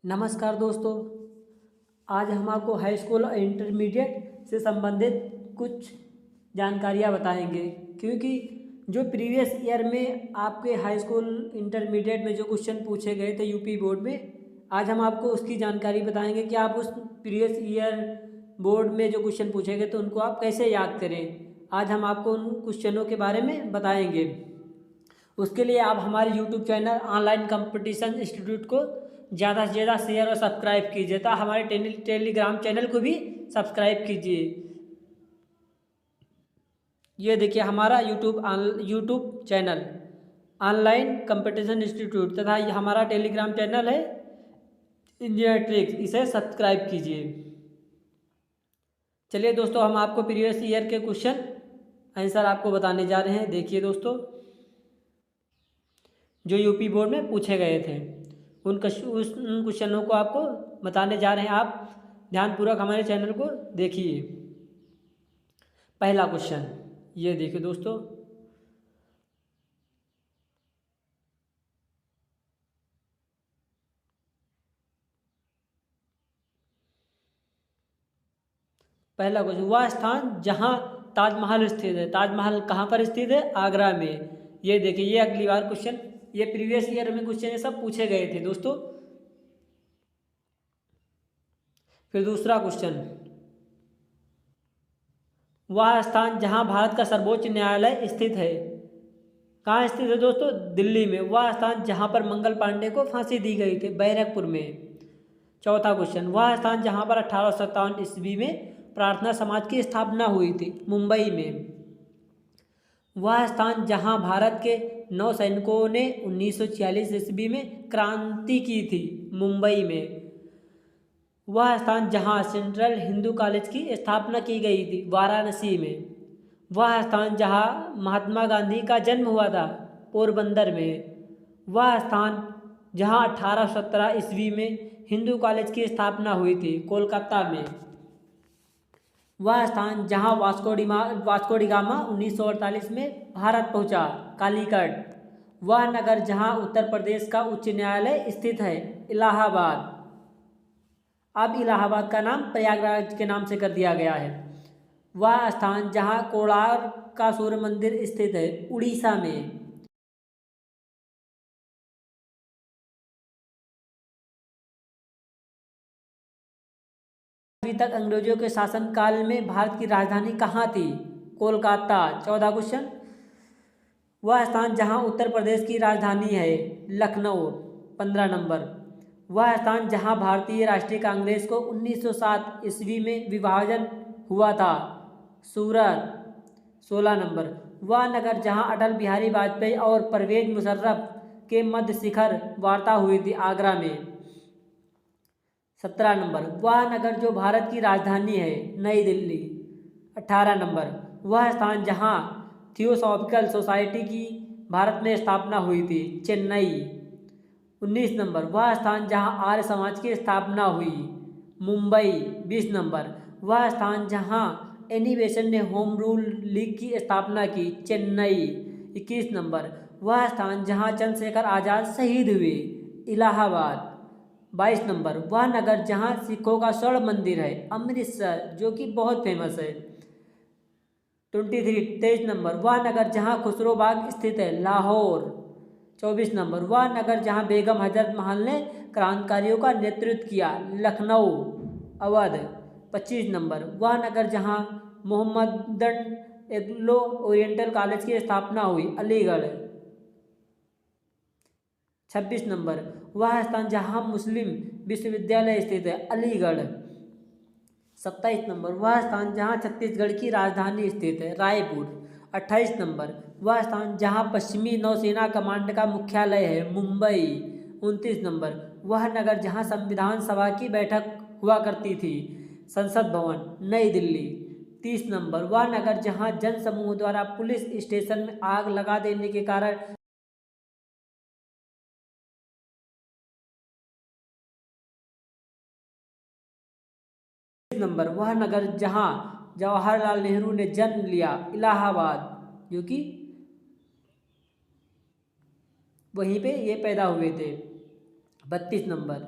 नमस्कार दोस्तों। आज हम आपको हाई स्कूल और इंटरमीडिएट से संबंधित कुछ जानकारियाँ बताएंगे, क्योंकि जो प्रीवियस ईयर में आपके हाई स्कूल इंटरमीडिएट में जो क्वेश्चन पूछे गए थे यूपी बोर्ड में, आज हम आपको उसकी जानकारी बताएंगे कि आप उस प्रीवियस ईयर बोर्ड में जो क्वेश्चन पूछे गए तो उनको आप कैसे याद करें। आज हम आपको उन क्वेश्चनों के बारे में बताएंगे। उसके लिए आप हमारे YouTube channel online competition institute को ज़्यादा से ज़्यादा शेयर और सब्सक्राइब कीजिए तथा हमारे टेलीग्राम चैनल को भी सब्सक्राइब कीजिए। ये देखिए हमारा YouTube channel online competition institute तथा ये हमारा टेलीग्राम चैनल है इंडिया ट्रिक्स, इसे सब्सक्राइब कीजिए। चलिए दोस्तों, हम आपको प्रीवियस ईयर के क्वेश्चन आंसर आपको बताने जा रहे हैं। देखिए दोस्तों, जो यूपी बोर्ड में पूछे गए थे उन क्वेश्चनों को आपको बताने जा रहे हैं। आप ध्यानपूर्वक हमारे चैनल को देखिए। पहला क्वेश्चन ये देखिए दोस्तों, पहला क्वेश्चन, वह स्थान जहां ताजमहल स्थित है। ताजमहल कहाँ पर स्थित है? आगरा में। ये देखिए, ये अगली बार क्वेश्चन, ये प्रीवियस ईयर में क्वेश्चन ये सब पूछे गए थे दोस्तों। फिर दूसरा क्वेश्चन, वह स्थान जहां भारत का सर्वोच्च न्यायालय स्थित है। कहाँ स्थित है दोस्तों? दिल्ली में। वह स्थान जहां पर मंगल पांडे को फांसी दी गई थी, बैरकपुर में। चौथा क्वेश्चन, वह स्थान जहां पर 1857 ईस्वी में प्रार्थना समाज की स्थापना हुई थी, मुंबई में। वह स्थान जहां भारत के नौसैनिकों ने 1946 ईस्वी में क्रांति की थी, मुंबई में। वह स्थान जहां सेंट्रल हिंदू कॉलेज की स्थापना की गई थी, वाराणसी में। वह स्थान जहां महात्मा गांधी का जन्म हुआ था, पोरबंदर में। वह स्थान जहां 1817 ईस्वी में हिंदू कॉलेज की स्थापना हुई थी, कोलकाता में। वह स्थान जहां वास्को डी गामा 1948 में भारत पहुंचा, कालीकट। वह नगर जहां उत्तर प्रदेश का उच्च न्यायालय स्थित है, इलाहाबाद। अब इलाहाबाद का नाम प्रयागराज के नाम से कर दिया गया है। वह स्थान जहां कोणार्क का सूर्य मंदिर स्थित है, उड़ीसा में। अभी तक अंग्रेजों के शासनकाल में भारत की राजधानी कहाँ थी? कोलकाता। 14 क्वेश्चन, वह स्थान जहां उत्तर प्रदेश की राजधानी है, लखनऊ। 15 नंबर, वह स्थान जहां भारतीय राष्ट्रीय कांग्रेस को 1907 ईस्वी में विभाजन हुआ था, सूरत। 16 नंबर, वह नगर जहां अटल बिहारी वाजपेयी और परवेज मुशर्रफ के मध्य शिखर वार्ता हुई थी, आगरा में। 17 नंबर, वह नगर जो भारत की राजधानी है, नई दिल्ली। 18 नंबर, वह स्थान जहां थियोसॉफिकल सोसाइटी की भारत में स्थापना हुई थी, चेन्नई। 19 नंबर, वह स्थान जहां आर्य समाज की स्थापना हुई, मुंबई। 20 नंबर, वह स्थान जहां एनी बेसेंट ने होम रूल लीग की स्थापना की, चेन्नई। 21 नंबर, वह स्थान जहां चंद्रशेखर आज़ाद शहीद हुए, इलाहाबाद। 22 नंबर, वह नगर जहां सिखों का स्वर्ण मंदिर है, अमृतसर, जो कि बहुत फेमस है। 23 नंबर, वह नगर जहां खुसरो बाग स्थित है, लाहौर। 24 नंबर, वह नगर जहां बेगम हजरत महल ने क्रांतिकारियों का नेतृत्व किया, लखनऊ, अवध। 25 नंबर, वह नगर जहां मोहम्मदन एग्लो ओरिएंटल कॉलेज की स्थापना हुई, अलीगढ़। 26 नंबर, वह स्थान जहां मुस्लिम विश्वविद्यालय स्थित है, अलीगढ़। 27 नंबर, वह स्थान जहां छत्तीसगढ़ की राजधानी स्थित है, रायपुर। 28 नंबर, वह स्थान जहां पश्चिमी नौसेना कमांड का मुख्यालय है, मुंबई। 29 नंबर, वह नगर जहां संविधान सभा की बैठक हुआ करती थी, संसद भवन, नई दिल्ली। 30 नंबर, वह नगर जहां जन समूह द्वारा पुलिस स्टेशन में आग लगा देने के कारण नंबर, वह नगर जहां जवाहरलाल नेहरू ने जन्म लिया, इलाहाबाद, जो कि वहीं पे ये पैदा हुए थे। 32 नंबर,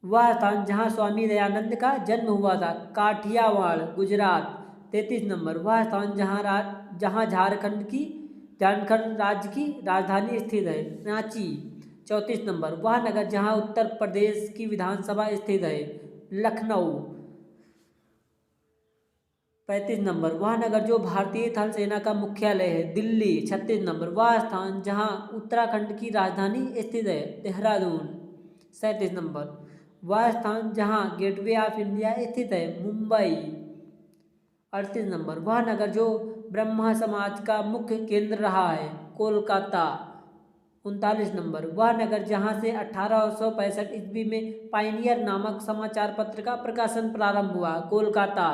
वह स्थान जहाँ स्वामी दयानंद का जन्म हुआ था, काठियावाड़ गुजरात। 33 नंबर, वह स्थान जहाँ झारखंड राज्य की राजधानी स्थित है, रांची। 34 नंबर, वह नगर जहाँ उत्तर प्रदेश की विधानसभा स्थित है, लखनऊ। 35 नंबर, वह नगर जो भारतीय थल सेना का मुख्यालय है, दिल्ली। 36 नंबर, वह स्थान जहाँ उत्तराखंड की राजधानी स्थित है, देहरादून। 37 नंबर, वह स्थान जहाँ गेटवे ऑफ इंडिया स्थित है, मुंबई। 38 नंबर, वह नगर जो ब्रह्म समाज का मुख्य केंद्र रहा है, कोलकाता। 39 नंबर, वह नगर जहाँ से 1865 ईस्वी में पाइनियर नामक समाचार पत्र का प्रकाशन प्रारंभ हुआ, कोलकाता।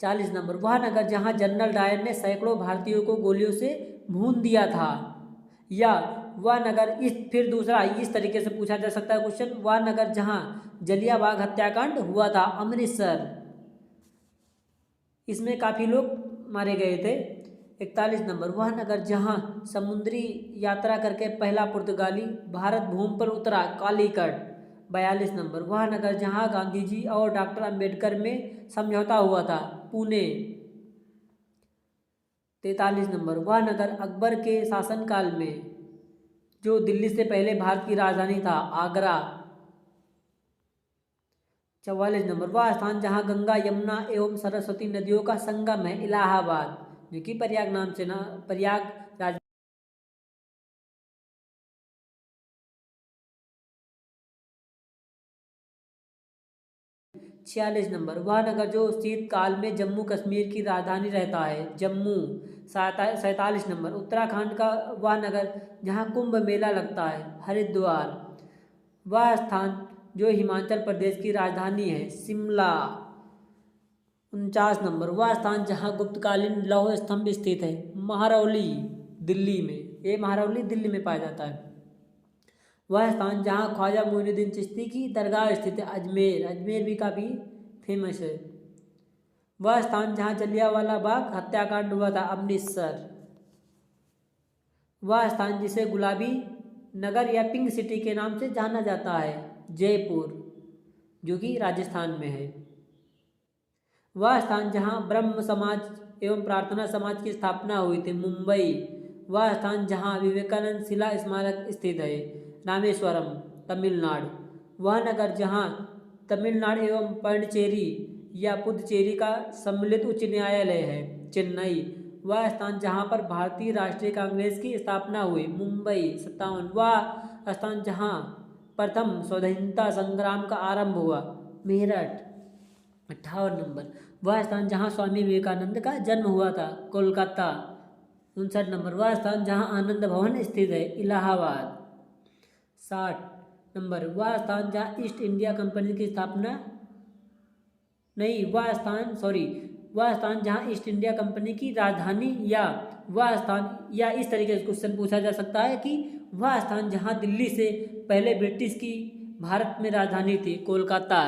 40 नंबर, वह नगर जहाँ जनरल डायर ने सैकड़ों भारतीयों को गोलियों से भून दिया था, या वह नगर फिर दूसरा इस तरीके से पूछा जा सकता है क्वेश्चन, वह नगर जहाँ जलियांवाला हत्याकांड हुआ था, अमृतसर। इसमें काफ़ी लोग मारे गए थे। 41 नंबर, वह नगर जहाँ समुद्री यात्रा करके पहला पुर्तगाली भारत भूमि पर उतरा, कालीकट। 42 नंबर, वह नगर जहाँ गांधी जी और डॉक्टर अंबेडकर में समझौता हुआ था, पुणे। 43 नंबर, वह नगर अकबर के शासनकाल में जो दिल्ली से पहले भारत की राजधानी था, आगरा। 44 नंबर, वह स्थान जहाँ गंगा यमुना एवं सरस्वती नदियों का संगम है, इलाहाबाद, जो कि प्रयाग नाम से ना प्रयाग राज। 46 नंबर, वह नगर जो शीतकाल में जम्मू कश्मीर की राजधानी रहता है, जम्मू। 47 नंबर, उत्तराखंड का वह नगर जहाँ कुंभ मेला लगता है, हरिद्वार। वह स्थान जो हिमाचल प्रदेश की राजधानी है, शिमला। 49 नंबर, वह स्थान जहाँ गुप्तकालीन लौह स्तंभ स्थित है, महरौली, दिल्ली में। ये महरौली दिल्ली में पाया जाता है। वह स्थान जहाँ ख्वाजा मोइनुद्दीन चिश्ती की दरगाह स्थित है, अजमेर। अजमेर भी काफ़ी फेमस है। वह स्थान जहाँ जलियांवाला बाग हत्याकांड हुआ था, अमृतसर। वह स्थान जिसे गुलाबी नगर या पिंक सिटी के नाम से जाना जाता है, जयपुर, जो कि राजस्थान में है। वह स्थान जहाँ ब्रह्म समाज एवं प्रार्थना समाज की स्थापना हुई थी, मुंबई। वह स्थान जहाँ विवेकानंद शिला स्मारक स्थित है, रामेश्वरम, तमिलनाडु। वह नगर जहाँ तमिलनाडु एवं पांडिचेरी या पुदुचेरी का सम्मिलित उच्च न्यायालय है, चेन्नई। वह स्थान जहाँ पर भारतीय राष्ट्रीय कांग्रेस की स्थापना हुई, मुंबई। 57, वह स्थान जहाँ प्रथम स्वाधीनता संग्राम का आरंभ हुआ, मेरठ। 58 नंबर, वह स्थान जहाँ स्वामी विवेकानंद का जन्म हुआ था, कोलकाता। 59 नंबर, वह स्थान जहाँ आनंद भवन स्थित है, इलाहाबाद। 60 नंबर, वह स्थान जहाँ ईस्ट इंडिया कंपनी की स्थापना नहीं वह स्थान जहाँ ईस्ट इंडिया कंपनी की राजधानी, या वह स्थान, या इस तरीके से क्वेश्चन पूछा जा सकता है कि वह स्थान जहाँ दिल्ली से पहले ब्रिटिश की भारत में राजधानी थी, कोलकाता।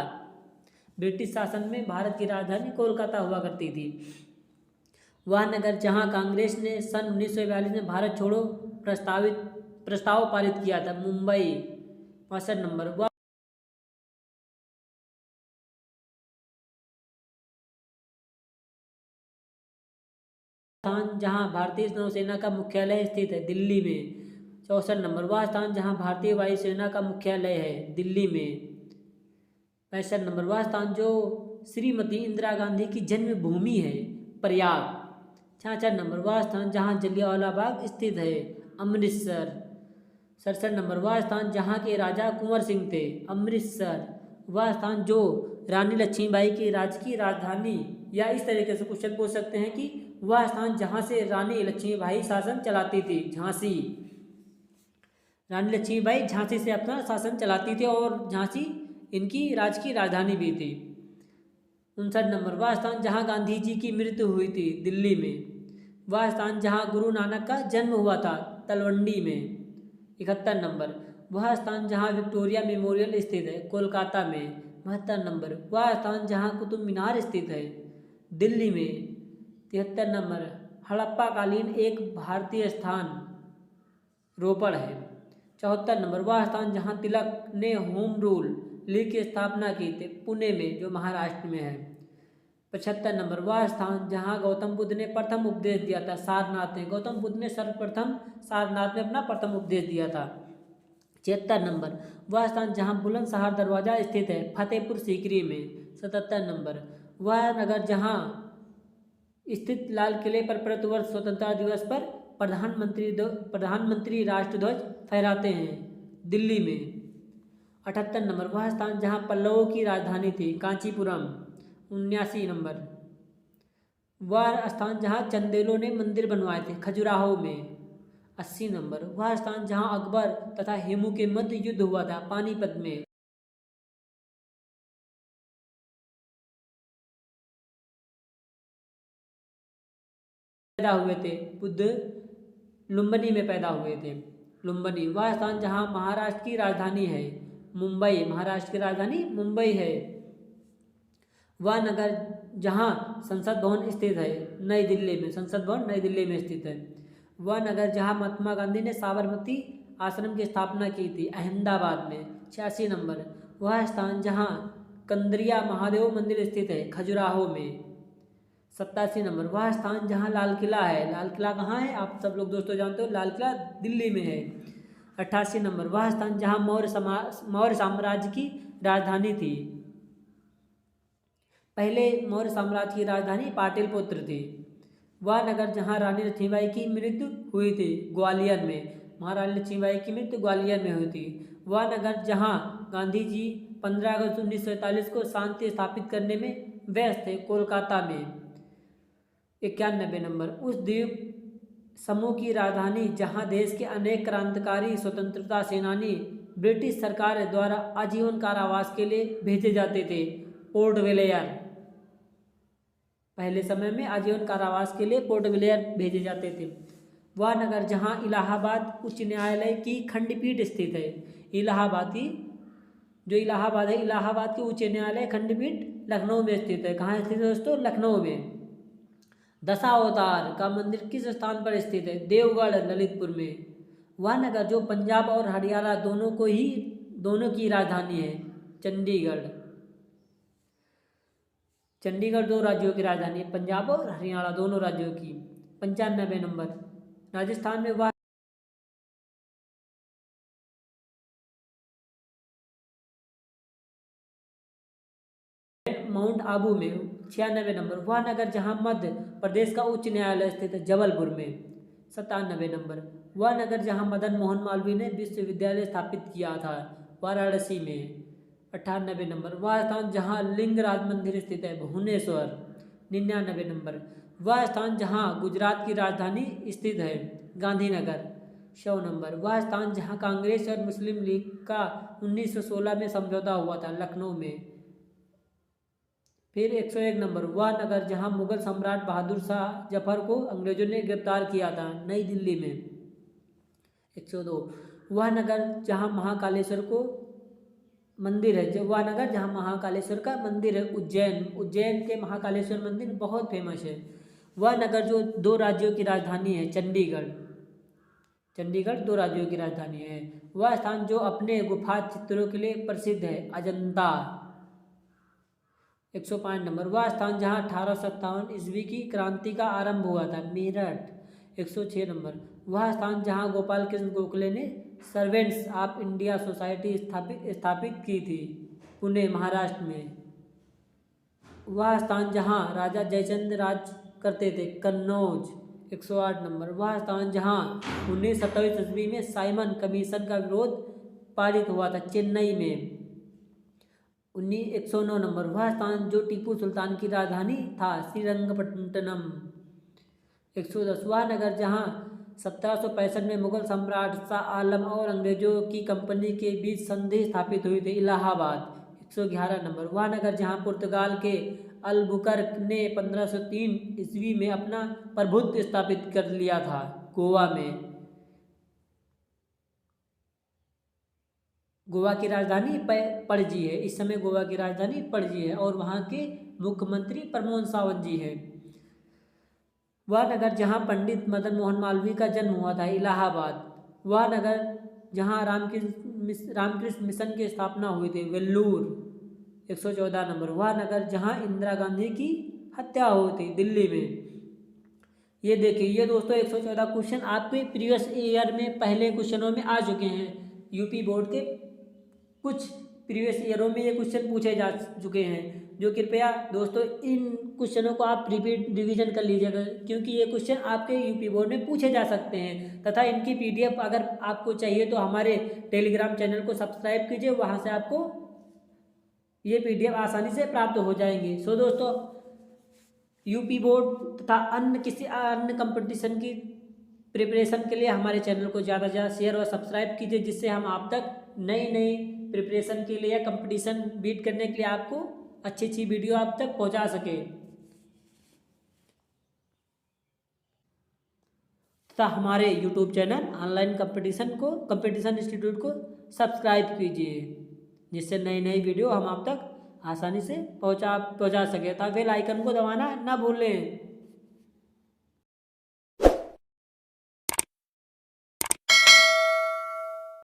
ब्रिटिश शासन में भारत की राजधानी कोलकाता हुआ करती थी। वह नगर जहां कांग्रेस ने सन 1942 में भारत छोड़ो प्रस्ताव पारित किया था, मुंबई। 65 नंबर, वह स्थान जहां भारतीय नौसेना का मुख्यालय स्थित है, दिल्ली में। 64 नंबर, वह स्थान जहां भारतीय वायुसेना का मुख्यालय है, दिल्ली में। 65 नंबर, वह स्थान जो श्रीमती इंदिरा गांधी की जन्मभूमि है, प्रयाग। 66 नंबर, वह स्थान जहाँ जलियांवाला बाग स्थित है, अमृतसर। 67 नंबर, वह स्थान जहाँ के राजा कुंवर सिंह थे, अमृतसर। वह स्थान जो रानी लक्ष्मीबाई की राजकीय राजधानी, या इस तरीके से क्वेश्चन पूछ सकते हैं कि वह स्थान जहाँ से रानी लक्ष्मीबाई शासन चलाती थी, झांसी। रानी लक्ष्मीबाई झांसी से अपना शासन चलाती थी और झांसी इनकी राजकीय राजधानी भी थी। 59 नंबर, वह स्थान जहाँ गांधी जी की मृत्यु हुई थी, दिल्ली में। वह स्थान जहाँ गुरु नानक का जन्म हुआ था, तलवंडी में। 71 नंबर, वह स्थान जहाँ विक्टोरिया मेमोरियल स्थित है, कोलकाता में। 72 नंबर, वह स्थान जहाँ कुतुब मीनार स्थित है, दिल्ली में। 73 नंबर, हड़प्पा कालीन एक भारतीय स्थान, रोपड़ है। 74 नंबर, वह स्थान जहाँ तिलक ने होम रूल लीग की स्थापना की थी? पुणे में, जो महाराष्ट्र में है। 75 नंबर, वह स्थान जहाँ गौतम बुद्ध ने प्रथम उपदेश दिया था? सारनाथ में। गौतम बुद्ध ने सर्वप्रथम सारनाथ में अपना प्रथम उपदेश दिया था। 76 नंबर, वह स्थान जहाँ बुलंदशहर दरवाजा स्थित है? फतेहपुर सीकरी में। 77 नंबर, वह नगर जहाँ स्थित लाल किले पर प्रतिवर्ष स्वतंत्रता दिवस पर प्रधानमंत्री राष्ट्रध्वज फहराते हैं? दिल्ली में। 78 नंबर, वह स्थान जहाँ पल्लवों की राजधानी थी? कांचीपुरम। 79 नंबर, वह स्थान जहाँ चंदेलों ने मंदिर बनवाए थे? खजुराहो में। 80 नंबर, वह स्थान जहाँ अकबर तथा हेमू के मध्य युद्ध हुआ था? पानीपत में। पैदा हुए थे? बुद्ध लुम्बिनी में पैदा हुए थे। लुम्बिनी। वह स्थान जहाँ महाराष्ट्र की राजधानी है? मुंबई। महाराष्ट्र की राजधानी मुंबई है। वह नगर जहाँ संसद भवन स्थित है? नई दिल्ली में। संसद भवन नई दिल्ली में स्थित है। वह नगर जहाँ महात्मा गांधी ने साबरमती आश्रम की स्थापना की थी? अहमदाबाद में। 86 नंबर, वह स्थान जहाँ कंदरिया महादेव मंदिर स्थित है? खजुराहो में। 87 नंबर, वह स्थान जहाँ लाल किला है? लाल किला कहाँ है? आप सब लोग दोस्तों जानते हो, लाल किला दिल्ली में है। 88 नंबर, वह स्थान जहाँ मौर्य साम्राज्य की राजधानी थी? पहले मौर्य साम्राज्य की राजधानी पाटलिपुत्र थी। वह नगर जहाँ रानी लक्ष्मीबाई की मृत्यु हुई थी? ग्वालियर में। महारानी लक्ष्मीबाई की मृत्यु ग्वालियर में हुई थी। वह नगर जहाँ गांधी जी 15 अगस्त 1947 को शांति स्थापित करने में व्यस्त थे? कोलकाता में। 91 नंबर, उस द्वीप समूह की राजधानी जहां देश के अनेक क्रांतिकारी स्वतंत्रता सेनानी ब्रिटिश सरकार द्वारा आजीवन कारावास के लिए भेजे जाते थे? Port Blair. पहले समय में आजीवन कारावास के लिए पोर्ट ब्लेयर भेजे जाते थे। वह नगर जहां इलाहाबाद उच्च न्यायालय की खंडपीठ स्थित है? इलाहाबादी, जो इलाहाबाद है, इलाहाबाद की उच्च न्यायालय खंडपीठ लखनऊ में स्थित है। कहाँ स्थित है दोस्तों? लखनऊ में। दशावतार का मंदिर किस स्थान पर स्थित है? देवगढ़, ललितपुर में। वह नगर जो पंजाब और हरियाणा दोनों की राजधानी है? चंडीगढ़। चंडीगढ़ दो राज्यों की राजधानी है, पंजाब और हरियाणा दोनों राज्यों की। 95 नंबर, राजस्थान में वह माउंट आबू में। 96 नंबर, वह नगर जहां मध्य प्रदेश का उच्च न्यायालय स्थित है? जबलपुर में। 97 नंबर, वह नगर जहां मदन मोहन मालवीय ने विश्वविद्यालय स्थापित किया था? वाराणसी में। 98 नंबर, वह स्थान जहां लिंगराज मंदिर स्थित है? भुवनेश्वर। 99 नंबर, वह स्थान जहां गुजरात की राजधानी स्थित है? गांधीनगर। 100 नंबर, वह स्थान जहां कांग्रेस और मुस्लिम लीग का 1916 में समझौता हुआ था? लखनऊ में। फिर 101 नंबर, वह नगर जहां मुगल सम्राट बहादुर शाह जफर को अंग्रेजों ने गिरफ्तार किया था? नई दिल्ली में। 102, वह नगर जहां महाकालेश्वर को मंदिर है? जो वह नगर जहां महाकालेश्वर का मंदिर है? उज्जैन। उज्जैन के महाकालेश्वर मंदिर बहुत फेमस है। वह नगर जो दो राज्यों की राजधानी है? चंडीगढ़। चंडीगढ़ दो राज्यों की राजधानी है। वह स्थान जो अपने गुफा चित्रों के लिए प्रसिद्ध है? अजंता। 105 नंबर, वह स्थान जहां 1857 ईस्वी की क्रांति का आरंभ हुआ था? मेरठ। 106 नंबर, वह स्थान जहां गोपाल कृष्ण गोखले ने सर्वेंट्स ऑफ इंडिया सोसाइटी स्थापित की थी? पुणे, महाराष्ट्र में। वह स्थान जहां राजा जयचंद राज करते थे? कन्नौज। 108 नंबर, वह स्थान जहां 1927 ईस्वी में साइमन कमीशन का विरोध पारित हुआ था? चेन्नई में। 109 नंबर, वह स्थान जो टीपू सुल्तान की राजधानी था? श्रीरंगपट्टनम। 110, वह नगर जहां 1765 में मुगल सम्राट शाह आलम और अंग्रेजों की कंपनी के बीच संधि स्थापित हुई थी? इलाहाबाद। 111 नंबर, वह नगर जहां पुर्तगाल के अलबुकर्क ने 1503 ईस्वी में अपना प्रभुत्व स्थापित कर लिया था? गोवा में। गोवा की राजधानी पणजी है। इस समय गोवा की राजधानी पणजी है और वहाँ के मुख्यमंत्री प्रमोद सावंत जी हैं। वह नगर जहाँ पंडित मदन मोहन मालवीय का जन्म हुआ था? इलाहाबाद। वह नगर जहाँ रामकृष्ण रामकृष्ण मिशन की स्थापना हुई थी? वेल्लूर 114 नंबर, वह नगर जहां इंदिरा गांधी की हत्या हुई थी, दिल्ली में। ये देखिए, ये दोस्तों 114 क्वेश्चन आपके प्रीवियस ईयर में पहले क्वेश्चनों में आ चुके हैं। यूपी बोर्ड के कुछ प्रीवियस ईयरों में ये क्वेश्चन पूछे जा चुके हैं, जो कृपया दोस्तों इन क्वेश्चनों को आप रिपीट रिवीजन कर लीजिएगा, क्योंकि ये क्वेश्चन आपके यूपी बोर्ड में पूछे जा सकते हैं। तथा इनकी पीडीएफ अगर आपको चाहिए तो हमारे टेलीग्राम चैनल को सब्सक्राइब कीजिए, वहाँ से आपको ये पीडीएफ आसानी से प्राप्त हो जाएंगे। सो दोस्तों, यूपी बोर्ड तथा अन्य किसी अन्य कंपटीशन की प्रिपरेशन के लिए हमारे चैनल को ज़्यादा से ज़्यादा शेयर और सब्सक्राइब कीजिए, जिससे हम आप तक नई नई प्रिपरेशन के लिए या कंपटीशन बीट करने के लिए आपको अच्छी अच्छी वीडियो आप तक पहुंचा सके। तथा हमारे YouTube channel online competition institute को सब्सक्राइब कीजिए, जिससे नई नई वीडियो हम आप तक आसानी से पहुंचा सके। तथा बेल आइकन को दबाना ना भूलें।